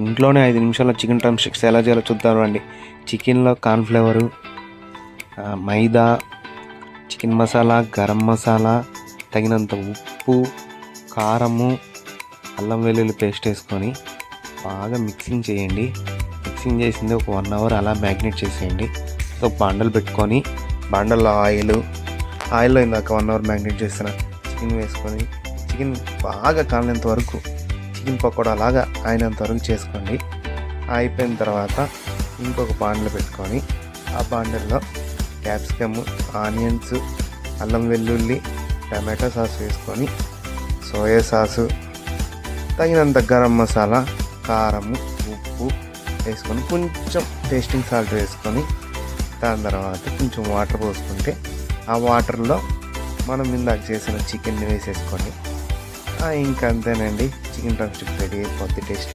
ఇంట్లోనే 5 నిమిషాల్లో chicken drum sticks ఎలా చేయాలో చూద్దాం రండి. చికెన్లో కార్న్ఫ్లేవరు, మైదా, చికెన్ మసాలా, గరం మసాలా, తగినంత ఉప్పు, కారము, అల్లం వెల్లుల్లి పేస్ట్ వేసుకొని బాగా మిక్సింగ్ చేయండి. మిక్సింగ్ చేసింది ఒక 1 అవర్ అలా మ్యాగ్నేట్ చేసేయండి. సో బాండలు పెట్టుకొని బాండల్లో ఆయిల్లో ఇందాక 1 అవర్ మ్యాగ్నేట్ చేసిన చికెన్ వేసుకొని చికెన్ బాగా కాలినంత వరకు చికెన్ పకోడా లాగా అయినంత వరకు చేసుకోండి. అయిపోయిన తర్వాత ఇంకొక బాండలు పెట్టుకొని ఆ బాండల్లో క్యాప్సికమ్, ఆనియన్స్, అల్లం వెల్లుల్లి, టమాటో సాస్ వేసుకొని సోయా సాసు, తగినంత గరం మసాలా, కారము, ఉప్పు వేసుకొని కొంచెం టేస్టింగ్ సాల్ట్ వేసుకొని దాని తర్వాత కొంచెం వాటర్ పోసుకుంటే ఆ వాటర్లో మనం ఇందాక చేసిన చికెన్ని వేసేసుకోండి. ఇంకంతేనండి, చికెన్ డ్రమ్ స్టిక్ రెడీ అయిపోద్ది. టేస్ట్